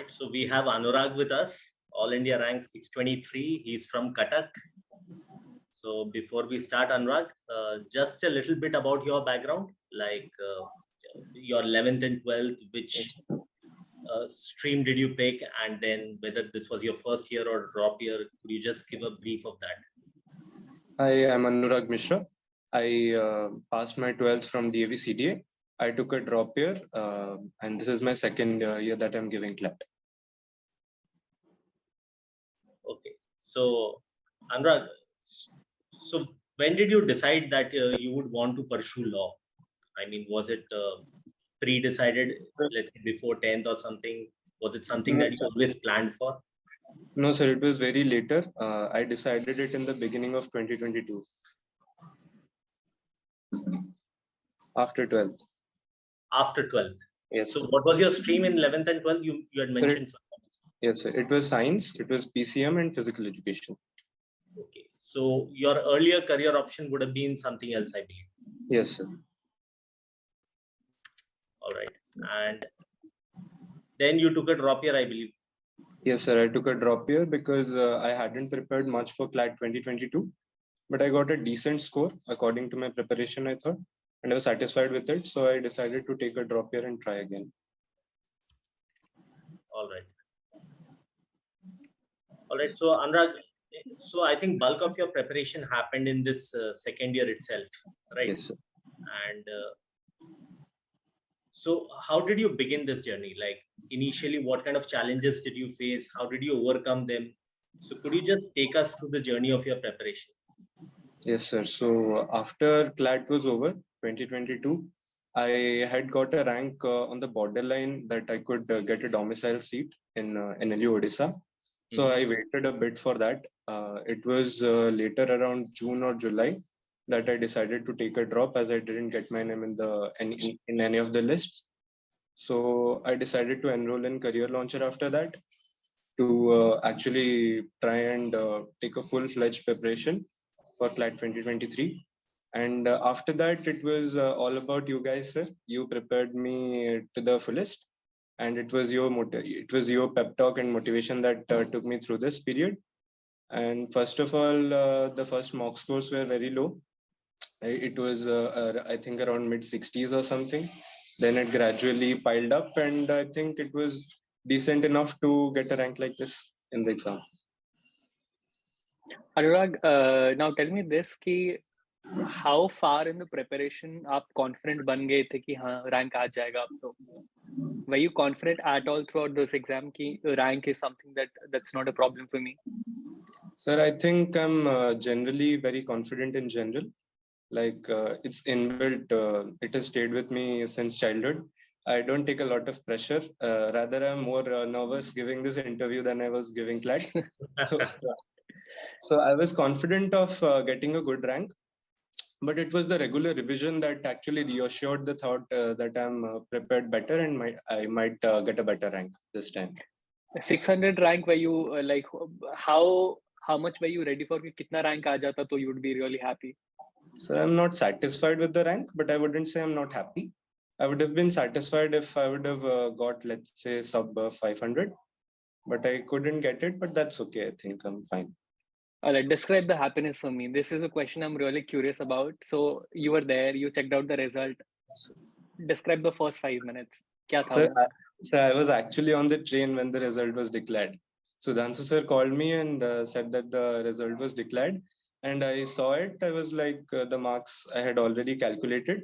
right, so we have Anurag with us, All India rank 623. He's from Cuttack. So before we start, Anurag, just a little bit about your background, like your 11th and 12th, which stream did you pick, and then whether this was your first year or drop year. Could you just give a brief of that? I am Anurag Mishra. I passed my 12th from DAV CDA. I took a drop year, and this is my second year that I'm giving CLAT. Okay, so Anurag, so when did you decide that you would want to pursue law? I mean, was it pre-decided, let's say before 10th or something? Was it something that you always planned for? No, sir, it was very later. I decided it in the beginning of 2022. After 12th. After 12th? Yes. So what was your stream in 11th and 12th? You had mentioned something. Yes, sir. It was science, it was PCM and physical education. Okay. So your earlier career option would have been something else, I believe. Yes, sir. All right. And then you took a drop year, I believe. Yes, sir. I took a drop year because I hadn't prepared much for CLAT 2022, but I got a decent score according to my preparation, I thought, and I was satisfied with it. So I decided to take a drop year and try again. All right. All right. So Anurag, so I think bulk of your preparation happened in this second year itself, right? Yes, sir. And so how did you begin this journey? Like initially, what kind of challenges did you face? How did you overcome them? So could you just take us through the journey of your preparation? Yes, sir. So after CLAT was over, 2022, I had got a rank on the borderline that I could get a domicile seat in NLU Odisha. So I waited a bit for that. It was later around June or July that I decided to take a drop as I didn't get my name in any of the lists. So I decided to enroll in Career Launcher after that to actually try and take a full-fledged preparation for CLAT 2023. And after that, it was all about you guys, sir. You prepared me to the fullest, and it was your pep talk and motivation that took me through this period. And first of all, the first mock scores were very low. It was I think around mid 60s or something. Then it gradually piled up, and I think it was decent enough to get a rank like this in the exam. Anurag, now tell me this, ki how far in the preparation आप confident बन गए थे कि हाँ rank आ जाएगा अब तो? Were you confident at all throughout this exam कि rank is something that's not a problem for me? Sir, I think I'm generally very confident in general. Like it's inbuilt, it has stayed with me since childhood. I don't take a lot of pressure. Rather, I'm more nervous giving this interview than I was giving CLAT. So I was confident of getting a good rank, but it was the regular revision that actually reassured the thought that I'm prepared better and I might get a better rank this time. 600 rank, were you like how much were you ready for? कि कितना rank आ जाता तो you would be really happy? So I'm not satisfied with the rank, but I wouldn't say I'm not happy. I would have been satisfied if I would have got, let's say, sub 500, but I couldn't get it, but that's okay. I think I'm fine. Describe the happiness for me. This is a question I'm really curious about. So you were there, you checked out the result. Describe the first 5 minutes. Kya tha? So I was actually on the train when the result was declared. Sudhanshu sir called me and said that the result was declared. And I saw it. I was like, the marks I had already calculated.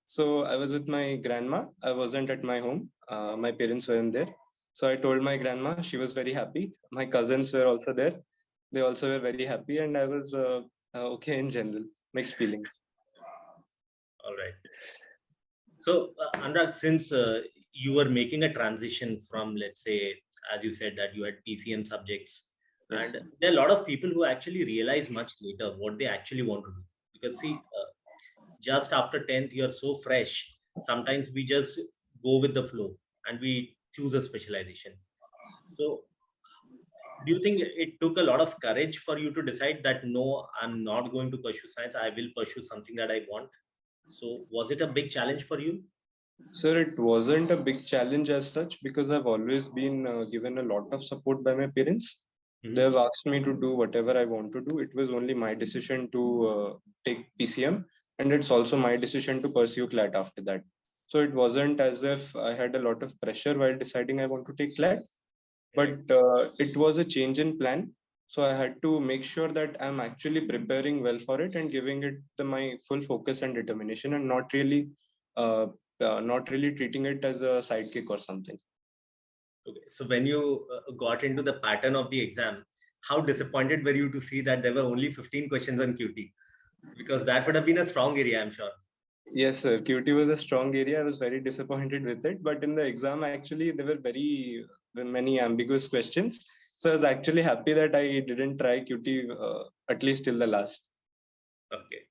So I was with my grandma. I wasn't at my home. My parents weren't there. So I told my grandma. She was very happy. My cousins were also there. They also were very happy. And I was okay in general. Mixed feelings. All right. So Anurag, since you were making a transition from, let's say, as you said, that you had PCM subjects, yes. And there are a lot of people who actually realize much later what they actually want to do. Because see, just after 10th, you're so fresh. Sometimes we just go with the flow and we choose a specialization. So do you think it took a lot of courage for you to decide that, no, I'm not going to pursue science. I will pursue something that I want. So was it a big challenge for you? Sir, it wasn't a big challenge as such because I've always been given a lot of support by my parents. Mhm. They've asked me to do whatever I want to do. It was only my decision to take PCM, and it's also my decision to pursue CLAT after that. So it wasn't as if I had a lot of pressure while deciding I want to take CLAT, but Right. it was a change in plan. So I had to make sure that I'm actually preparing well for it and giving it my full focus and determination, and uh, not really treating it as a sidekick or something. Okay. So when you got into the pattern of the exam, how disappointed were you to see that there were only 15 questions on QT? Because that would have been a strong area, I'm sure. Yes, sir. QT was a strong area. I was very disappointed with it. But in the exam, actually, there were very many ambiguous questions. So I was actually happy that I didn't try QT at least till the last. Okay.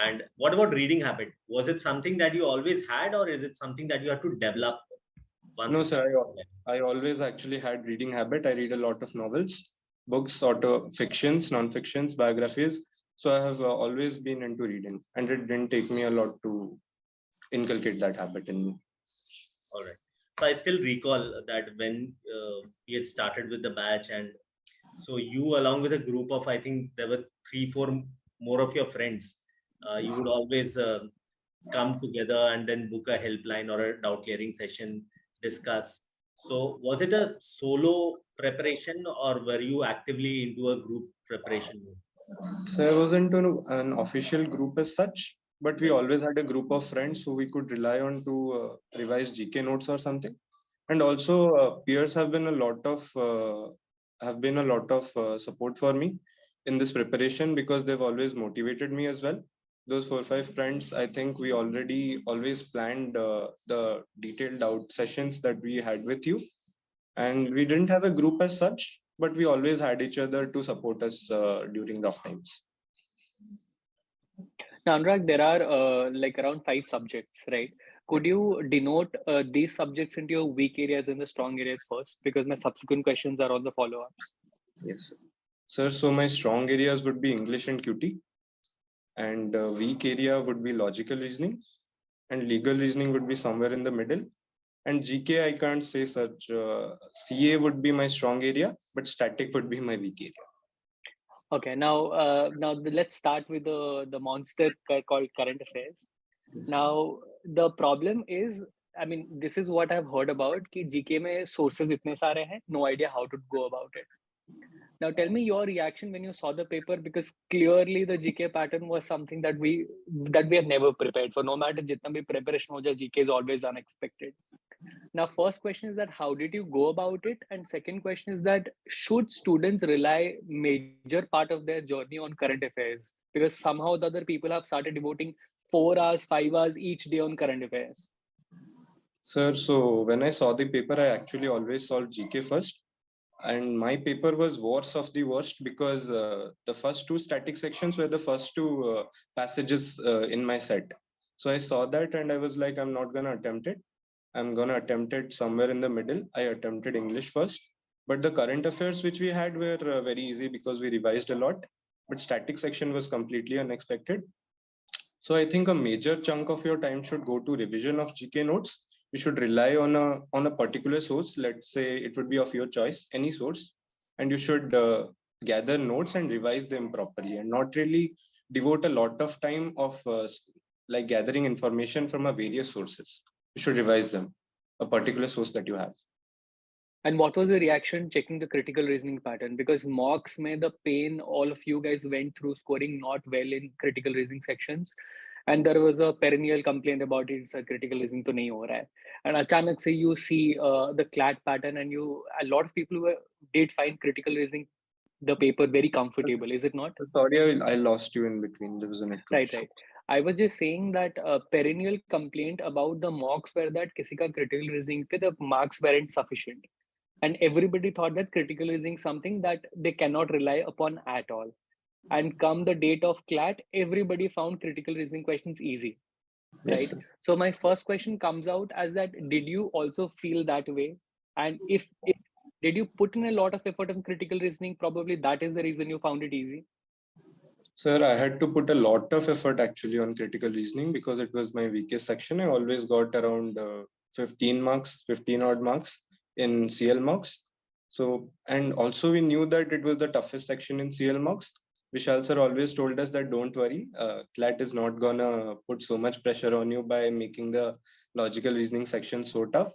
And what about reading habit? Was it something that you always had, or is it something that you have to develop once No, you sir. start? I always actually had reading habit. I read a lot of novels, books, auto fictions, non-fictions, biographies. So I have always been into reading, and it didn't take me a lot to inculcate that habit in me. All right. So I still recall that when we had started with the batch, and so you, along with a group of, I think there were 3, 4 more of your friends, you would always come together and then book a helpline or a doubt clearing session, discuss. So was it a solo preparation, or were you actively into a group preparation? So I wasn't in an official group as such, but we Right. always had a group of friends who we could rely on to revise GK notes or something. And also, peers have been a lot of support for me in this preparation because they've always motivated me as well. Those 4 or 5 friends, I think we already always planned the detailed out sessions that we had with you, and we didn't have a group as such, but we always had each other to support us during rough times. Now, Anurag, there are like around 5 subjects, right? Yeah. Could you denote these subjects into your weak areas and the strong areas first? Because my subsequent questions are all the follow-ups. Yes, sir. So my strong areas would be English and QT, and weak area would be logical reasoning, and legal reasoning would be somewhere in the middle. And GK, I can't say such. CA would be my strong area, but static would be my weak area. Okay, let's start with the monster called current affairs. Yes. Now, the problem is, I mean, this is what I've heard about कि GK में sources इतने सारे हैं, no idea how to go about it. Now, tell me your reaction when you saw the paper, because clearly the GK pattern was something that we are never prepared for. No matter जितना भी preparation हो जाए, GK is always unexpected. Now, first question is that how did you go about it? And second question is that should students rely major part of their journey on current affairs? Because somehow the other people have started devoting 4 hours, 5 hours each day on current affairs. Sir, so when I saw the paper, I actually always solved GK first. And my paper was worst of the worst because the first 2 static sections were the first 2 passages in my set. So I saw that and I was like, I'm not going to attempt it. I'm going to attempt it somewhere in the middle. I attempted English first, but the current affairs which we had were very easy because we revised a lot. But static section was completely unexpected. So I think a major chunk of your time should go to revision of GK notes. You should rely on a particular source. Let's say it would be of your choice, any source, and you should gather notes and revise them properly, and not really devote a lot of time of like gathering information from a various sources. You should revise them, a particular source that you have. And what was the reaction checking the critical reasoning pattern? Because mocks may the pain all of you guys went through scoring not well in critical reasoning sections. And there was a perennial complaint about it, it's a critical reasoning to nahi ho raha hai. And achanak se you see the CLAT pattern, and a lot of people did find critical reasoning the paper very comfortable, is it not? Sorry, I lost you in between. There was a network Right, issue. right. I was just saying that perennial complaint about the mocks were that किसी का critical reasoning पे the marks weren't sufficient, and everybody thought that critical reasoning is something that they cannot rely upon at all. And come the date of CLAT, everybody found critical reasoning questions easy, Yes, right? sir. So my first question comes out as that: did you also feel that way? And if did you put in a lot of effort on critical reasoning? Probably that is the reason you found it easy. Sir, I had to put a lot of effort actually on critical reasoning because it was my weakest section. I always got around 15 marks, 15 odd marks in CL marks. So, and also we knew that it was the toughest section in CL marks. Vishal sir always told us that don't worry, CLAT is not gonna put so much pressure on you by making the logical reasoning section so tough.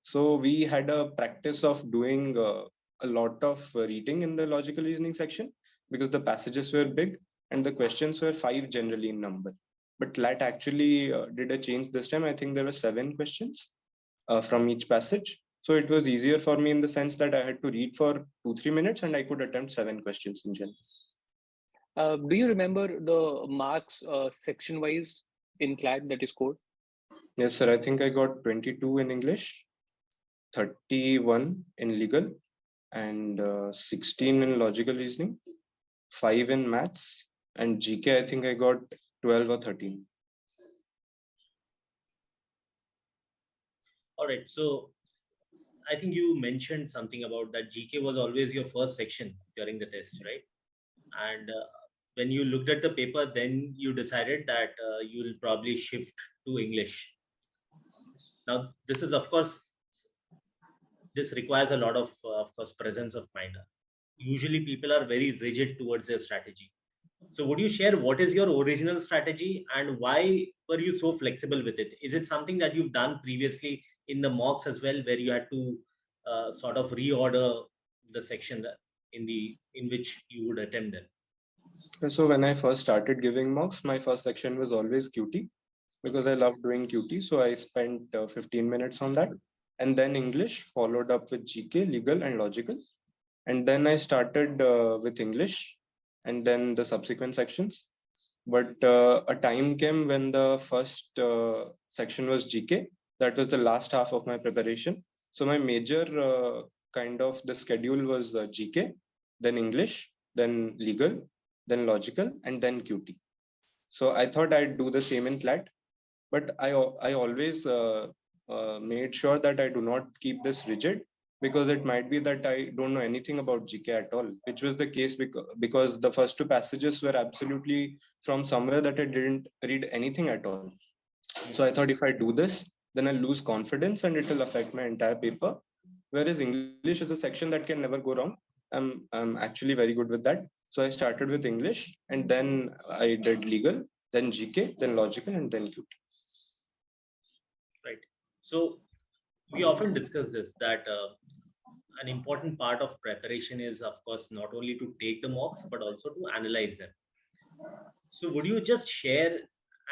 So we had a practice of doing a lot of reading in the logical reasoning section because the passages were big and the questions were 5 generally in number. But CLAT actually did a change this time. I think there were 7 questions from each passage. So it was easier for me in the sense that I had to read for 2-3 minutes and I could attempt 7 questions in general. Do you remember the marks section wise in CLAT that is scored? Yes, sir. I think I got 22 in English, 31 in legal, and 16 in logical reasoning, 5 in maths, and GK, I think I got 12 or 13. All right. So I think you mentioned something about that GK was always your first section during the test, right? And when you looked at the paper, then you decided that you'll probably shift to English. Now, this is, of course, this requires a lot of course, presence of mind. Usually people are very rigid towards their strategy. So would you share what is your original strategy and why were you so flexible with it? Is it something that you've done previously in the mocks as well, where you had to sort of reorder the section in which you would attempt them? So when I first started giving mocks, my first section was always QT because I loved doing QT. So I spent 15 minutes on that. And then English followed up with GK, legal and logical. And then I started with English and then the subsequent sections. But a time came when the first section was GK. That was the last half of my preparation. So my major kind of the schedule was GK, then English, then legal, then logical, and then QT. So I thought I'd do the same in CLAT, but I always made sure that I do not keep this rigid because it might be that I don't know anything about GK at all, which was the case because the first 2 passages were absolutely from somewhere that I didn't read anything at all. So I thought if I do this, then I'll lose confidence and it will affect my entire paper. Whereas English is a section that can never go wrong. I'm actually very good with that. So I started with English and then I did legal, then GK, then logical, and then QT. Right. So we often discuss this, that an important part of preparation is, of course, not only to take the mocks, but also to analyze them. So would you just share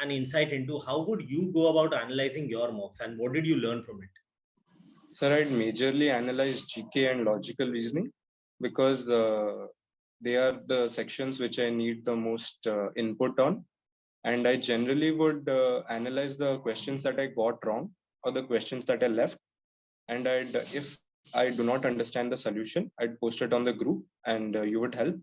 an insight into how would you go about analyzing your mocks and what did you learn from it? Sir, I'd majorly analyze GK and logical reasoning because they are the sections which I need the most input on. And I generally would analyze the questions that I got wrong or the questions that I left. And if I do not understand the solution, I'd post it on the group and you would help.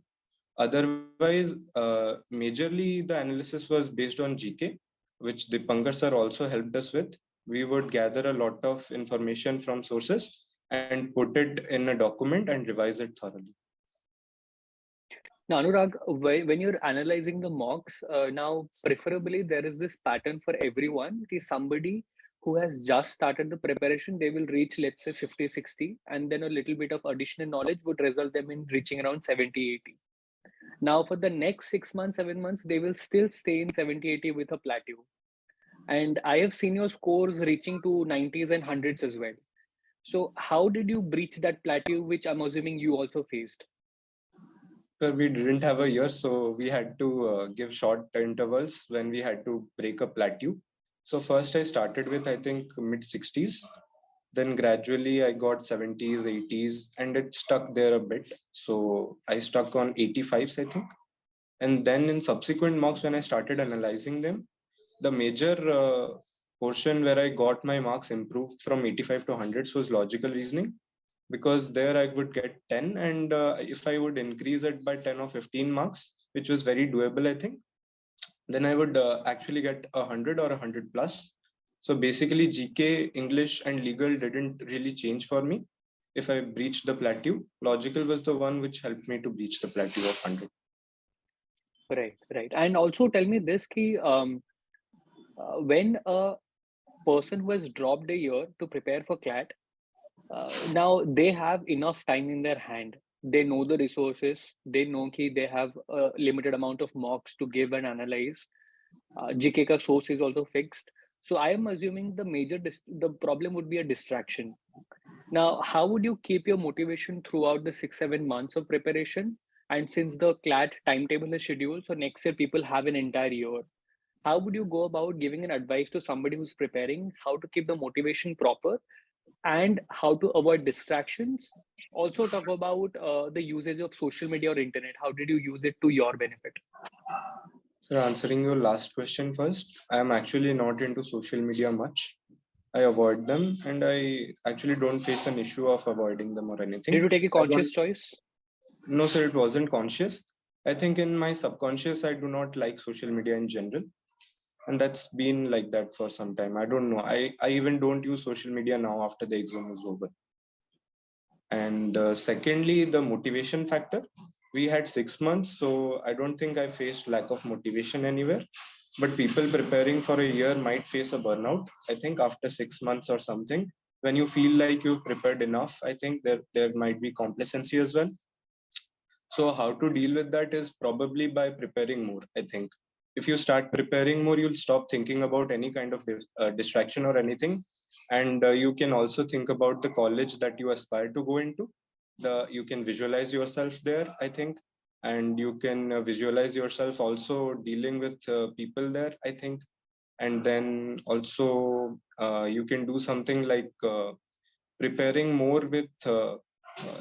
Otherwise, majorly the analysis was based on GK, which Dipankar sir also helped us with. We would gather a lot of information from sources and put it in a document and revise it thoroughly. Now, Anurag, when you're analyzing the mocks, now preferably there is this pattern for everyone. It is somebody who has just started the preparation, they will reach, let's say, 50, 60, and then a little bit of additional knowledge would result them in reaching around 70, 80. Now, for the next 6 months, 7 months, they will still stay in 70, 80 with a plateau. And I have seen your scores reaching to 90s and 100s as well. So how did you breach that plateau, which I'm assuming you also faced? So we didn't have a year, so we had to give short intervals when we had to break a plateau. So first I started with, I think, mid 60s. Then gradually I got 70s, 80s, and it stuck there a bit. So I stuck on 85s, I think. And then in subsequent mocks, when I started analyzing them, the major portion where I got my marks improved from 85 to 100s was logical reasoning, because there I would get 10. And if I would increase it by 10 or 15 marks, which was very doable, I think, then I would actually get 100 or 100 plus. So basically GK, English and legal didn't really change for me. If I breached the plateau, logical was the one which helped me to breach the plateau of 100. Right. And also tell me this, ki, when a person who has dropped a year to prepare for CLAT, now they have enough time in their hand. They know the resources. They know ki they have a limited amount of mocks to give and analyze. GK ka source is also fixed. So I am assuming the problem would be a distraction. Now, how would you keep your motivation throughout the 6-7 months of preparation? And since the CLAT timetable is scheduled, so next year people have an entire year. How would you go about giving an advice to somebody who's preparing, how to keep the motivation proper and how to avoid distractions? Also talk about the usage of social media or internet. How did you use it to your benefit? So answering your last question first, I am actually not into social media much. I avoid them, and I actually don't face an issue of avoiding them or anything. Did you take a I don't. conscious choice? No, sir, it wasn't conscious. I think in my subconscious, I do not like social media in general. And that's been like that for some time. I don't know. I even don't use social media now after the exam is over. And secondly, the motivation factor. We had 6 months, so I don't think I faced lack of motivation anywhere. But people preparing for a year might face a burnout. I think after 6 months or something, when you feel like you've prepared enough, I think there might be complacency as well. So how to deal with that is probably by preparing more, I think. If you start preparing more, you'll stop thinking about any kind of distraction or anything. And you can also think about the college that you aspire to go into. You can visualize yourself there, I think. And you can visualize yourself also dealing with people there, I think. And then also you can do something like preparing more with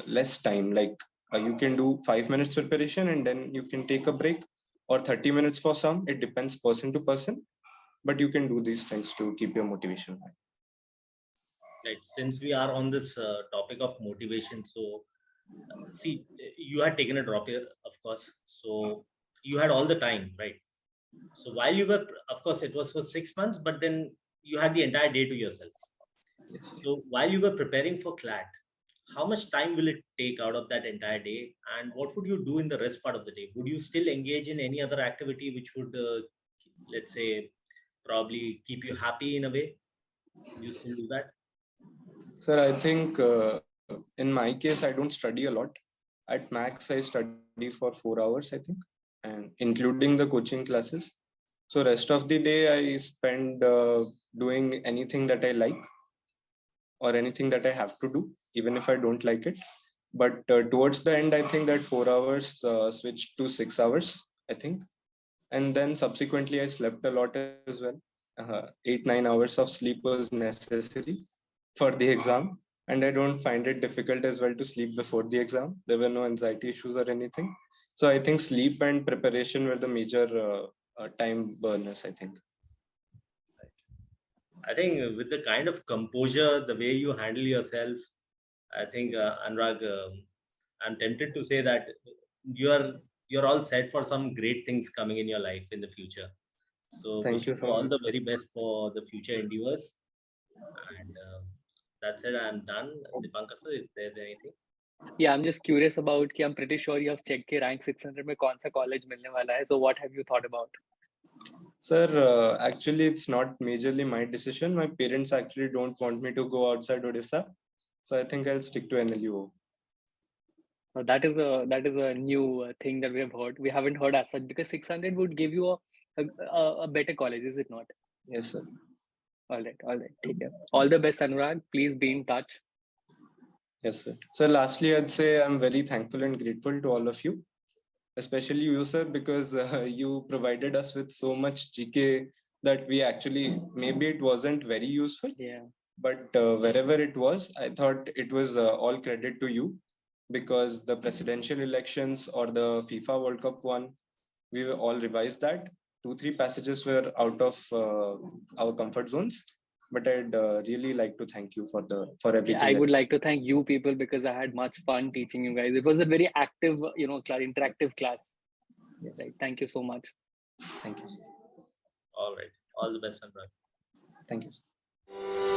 less time, like you can do 5 minutes preparation and then you can take a break, or 30 minutes for some. It depends person to person, but you can do these things to keep your motivation high. Right. Since we are on this topic of motivation, so see, you had taken a drop here, of course. So you had all the time, right? So while you were, of course, it was for 6 months, but then you had the entire day to yourself. So while you were preparing for CLAT, how much time will it take out of that entire day? And what would you do in the rest part of the day? Would you still engage in any other activity which would, let's say, probably keep you happy in a way? Would you still do that? Sir, I think in my case, I don't study a lot. At max, I study for 4 hours, I think, and including the coaching classes. So rest of the day, I spend doing anything that I like or anything that I have to do, even if I don't like it. But towards the end, I think that 4 hours switched to 6 hours, I think. And then subsequently, I slept a lot as well. 8-9 hours of sleep was necessary for the exam. And I don't find it difficult as well to sleep before the exam. There were no anxiety issues or anything. So I think sleep and preparation were the major time burners, I think. I think with the kind of composure, the way you handle yourself, I think Anurag, I'm tempted to say that you're you're all set for some great things coming in your life in the future. So Thank wishing you you so all much. the very best for the future endeavors. And that's it. I'm done. Dipankar sir, if there's anything. Yeah, I'm just curious about कि I'm pretty sure you have checked कि rank 600 में कौन सा college मिलने वाला है. So what have you thought about? Sir, actually, it's not majorly my decision. My parents actually don't want me to go outside Odisha. So I think I'll stick to NLU. That is a new thing that we have heard. We haven't heard as such because 600 would give you a better college, is it not? Yes, sir. All right. Take care. All the best, Anurag. Please be in touch. Yes, sir. So lastly, I'd say I'm very thankful and grateful to all of you, especially you, sir, because you provided us with so much GK that we actually, maybe it wasn't very useful, Yeah. but wherever it was, I thought it was all credit to you, because the presidential elections or the FIFA World Cup one, we all revised that. 2-3 passages were out of our comfort zones, but I'd really like to thank you for Yeah, everything I that. would like to thank you people because I had much fun teaching you guys. It was a very active, interactive class. Yes, Right. Thank you so much. thank you, sir. All right. All the best, Anurag. Thank you, sir.